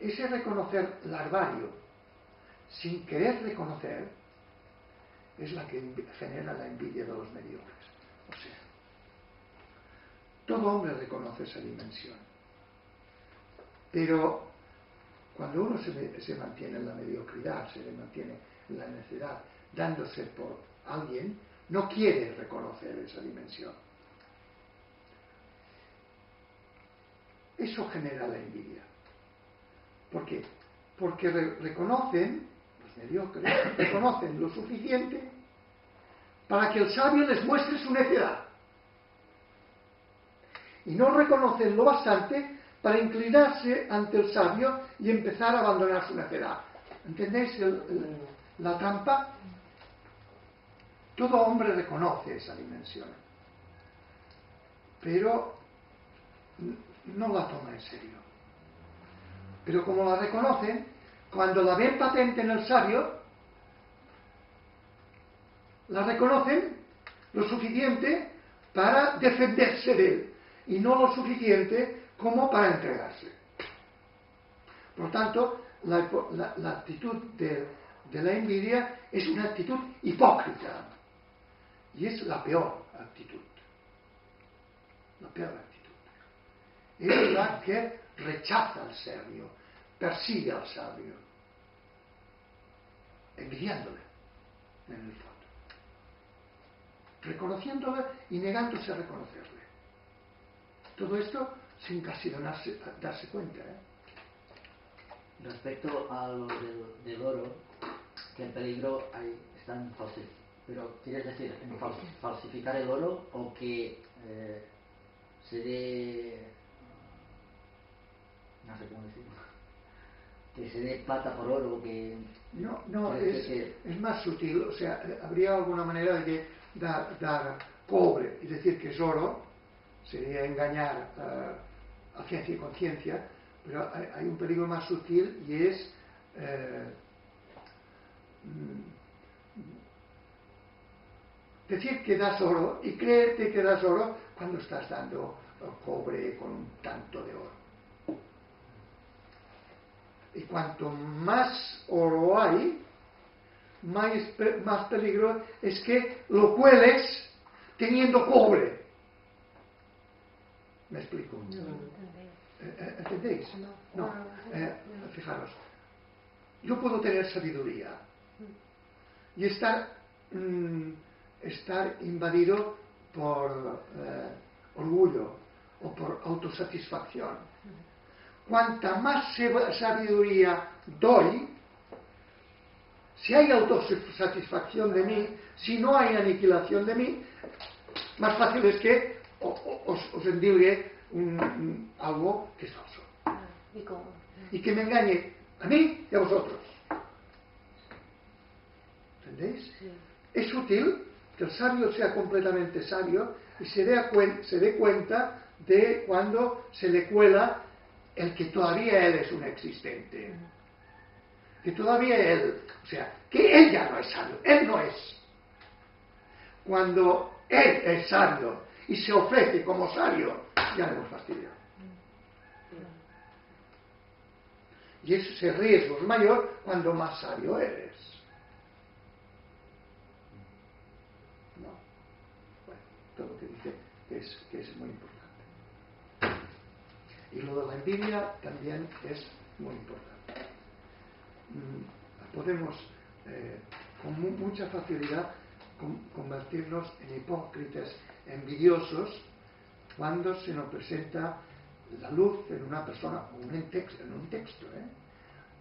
ese reconocer larvario sin querer reconocer es la que genera la envidia de los mediocres. O sea, todo hombre reconoce esa dimensión, pero cuando uno se mantiene en la mediocridad, se mantiene en la necedad, dándose por alguien, no quiere reconocer esa dimensión. Eso genera la envidia. ¿Por qué? Porque reconocen, los mediocres, reconocen lo suficiente para que el sabio les muestre su necedad. Y no reconocen lo bastante para inclinarse ante el sabio y empezar a abandonar su necedad. ¿Entendéis la trampa? Todo hombre reconoce esa dimensión, pero no la toma en serio. Pero como la reconocen, cuando la ven patente en el sabio, la reconocen lo suficiente para defenderse de él y no lo suficiente como para entregarse. Por tanto, la actitud de la envidia es una actitud hipócrita y es la peor actitud. La peor actitud. Es la que rechaza al sabio, persigue al sabio, envidiándole en el fondo, reconociéndole y negándose a reconocerle. Todo esto sin casi darse cuenta. Respecto a lo del oro, que el peligro ahí está en falsificar. Pero ¿quieres decir en falsificar el oro o que se dé, no sé cómo decirlo, que se dé plata por oro? Que no, es más sutil. O sea, habría alguna manera de que dar cobre y decir que es oro sería engañar a ciencia y conciencia, pero hay un peligro más sutil y es decir que das oro y creerte que das oro cuando estás dando cobre con un tanto de oro. Y cuanto más oro hay, más peligro es que lo cueles teniendo cobre. ¿Me explico? ¿Entendéis? No. Fijaros, yo puedo tener sabiduría y estar invadido por orgullo o por autosatisfacción. Cuanta más sabiduría doy, si hay autosatisfacción de mí, si no hay aniquilación de mí, más fácil es que os endilgue algo que es falso. Y que me engañe a mí y a vosotros. ¿Entendéis? Sí. Es útil que el sabio sea completamente sabio y se dé cuenta de cuando se le cuela el que todavía él es un existente. Que todavía él, o sea, que él ya no es sabio, él no es. Cuando él es sabio y se ofrece como sabio, ya le hemos fastidiado. Y ese riesgo es mayor cuando más sabio eres. ¿No? Bueno, todo lo que dice que es muy importante. Y lo de la envidia también es muy importante. Podemos con mucha facilidad convertirnos en hipócritas envidiosos cuando se nos presenta la luz en una persona o en un texto,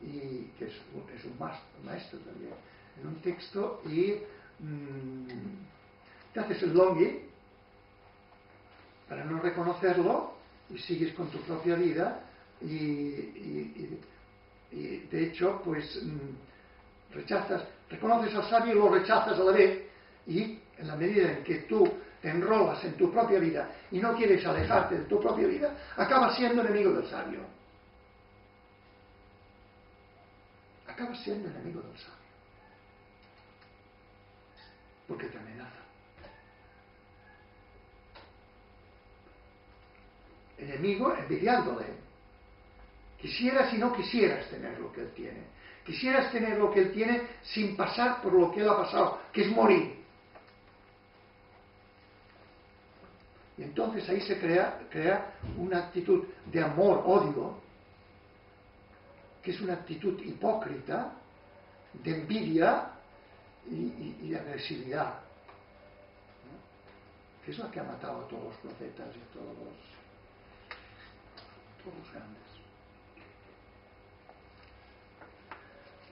y que es un maestro también, en un texto, y te haces el longhi para no reconocerlo y sigues con tu propia vida y de hecho pues reconoces al sabio y lo rechazas a la vez, y en la medida en que tú te enrolas en tu propia vida y no quieres alejarte de tu propia vida, acabas siendo enemigo del sabio. Acabas siendo enemigo del sabio. Porque te amenaza. Enemigo envidiándole. Quisieras y no quisieras tener lo que él tiene. Quisieras tener lo que él tiene sin pasar por lo que él ha pasado, que es morir. Y entonces ahí se crea una actitud de amor-odio, que es una actitud hipócrita, de envidia y de agresividad, ¿no? Que es la que ha matado a todos los profetas y a todos los grandes.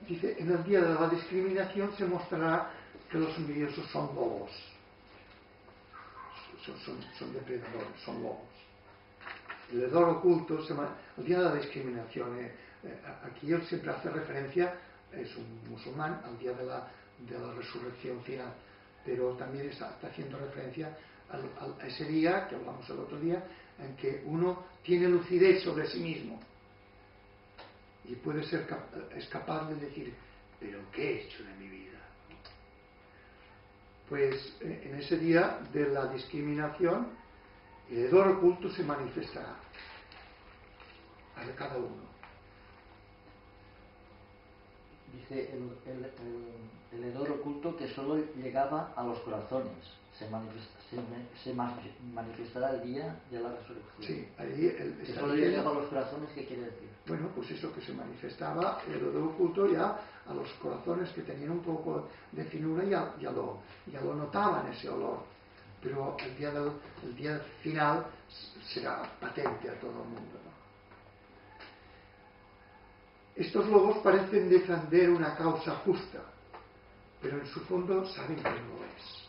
Dice, en el día de la discriminación se mostrará que los envidiosos son lobos. Son depredadores, son lobos. El hedor oculto, el día de la discriminación, aquí él siempre hace referencia, es un musulmán, al día de la resurrección final, pero también está haciendo referencia a ese día, que hablamos el otro día, en que uno tiene lucidez sobre sí mismo y es capaz de decir, ¿pero qué he hecho de mi vida? Pues en ese día de la discriminación, el hedor oculto se manifestará a cada uno. Dice el hedor oculto que solo llegaba a los corazones. Se manifestará el día de la resurrección. Sí, ahí que solo llegaba a los corazones, ¿qué quiere decir? Bueno, pues eso, que se manifestaba el hedor oculto ya a los corazones que tenían un poco de finura, ya lo notaban ese olor, pero el día final será patente a todo el mundo, ¿no? Estos lobos parecen defender una causa justa, pero en su fondo saben que no lo es.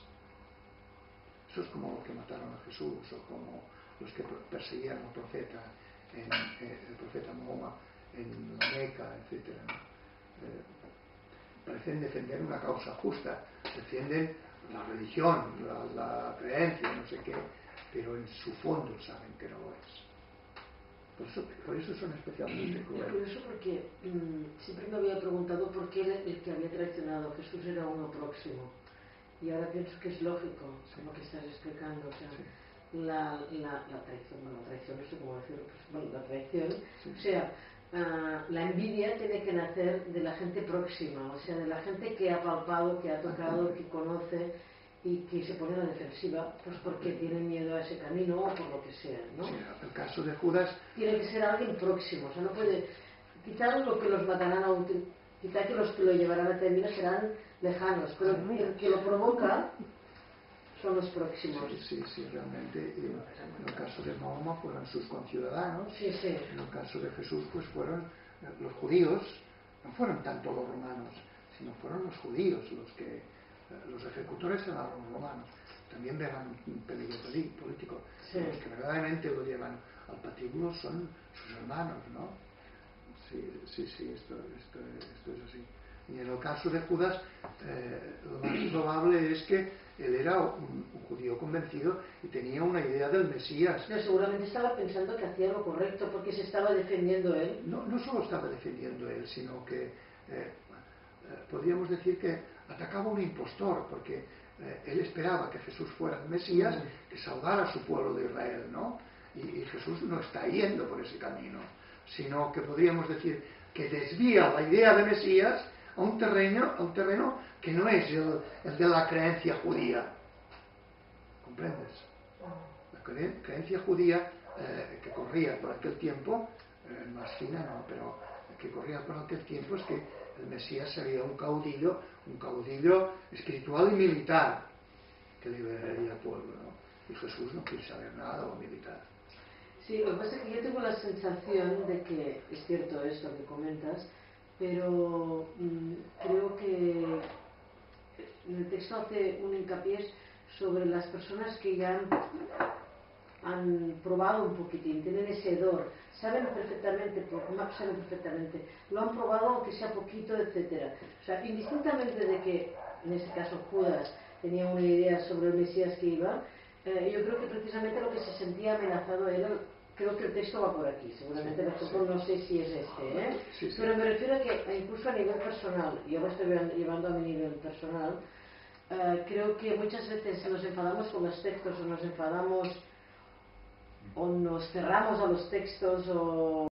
Eso es como los que mataron a Jesús, o como los que perseguían al profeta, el profeta Mahoma en la Meca, etc. Parecen defender una causa justa, defienden la religión, la creencia, no sé qué, pero en su fondo saben que no lo es. Por eso son especialmente crueles. Es curioso porque siempre me había preguntado por qué el que había traicionado a Jesús era uno próximo. Y ahora pienso que es lógico, lo que estás explicando. O sea, sí. la traición, no sé cómo decirlo, pues, la traición, sí. O sea, la envidia tiene que nacer de la gente próxima, o sea, de la gente que ha palpado, que ha tocado, que conoce y que se pone a la defensiva, pues porque tiene miedo a ese camino o por lo que sea, ¿no? Sí, el caso de Judas tiene que ser alguien próximo, o sea, no puede quitar lo que los matarán a último, quizá que los que lo llevarán a término serán lejanos, pero el que lo provoca son los próximos. Sí, realmente. En el caso de Mahoma fueron sus conciudadanos, sí. En el caso de Jesús pues fueron los judíos, no fueron tanto los romanos, sino fueron los judíos los ejecutores eran los romanos. También verán un peligro político. Sí. Los que verdaderamente lo llevan al patíbulo son sus hermanos, ¿no? Sí, esto es así. Y en el caso de Judas, lo más probable es que él era un judío convencido y tenía una idea del Mesías. Pero seguramente estaba pensando que hacía lo correcto porque se estaba defendiendo él. No solo estaba defendiendo él, sino que podríamos decir que atacaba a un impostor, porque él esperaba que Jesús fuera el Mesías, que salvara a su pueblo de Israel, ¿no? Y Jesús no está yendo por ese camino, sino que podríamos decir que desvía la idea de Mesías a un terreno que no es el de la creencia judía. ¿Comprendes? La creencia judía que corría por aquel tiempo, más fina no, pero que corría por aquel tiempo es que el Mesías sería un caudillo espiritual y militar que liberaría al pueblo, ¿no? Y Jesús no quiere saber nada de lo militar. Sí, lo que pasa es que yo tengo la sensación de que es cierto esto que comentas, pero creo que en el texto hace un hincapié sobre las personas que ya han probado un poquitín, tienen ese hedor, saben perfectamente, lo han probado aunque sea poquito, etcétera. O sea, indistintamente de que en este caso Judas tenía una idea sobre el Mesías que iba, yo creo que precisamente lo que se sentía amenazado era, creo que el texto va por aquí, seguramente no sé si es este, pero me refiero a que incluso a nivel personal, yo lo estoy llevando a mi nivel personal, creo que muchas veces nos enfadamos con los textos o nos enfadamos o nos cerramos a los textos o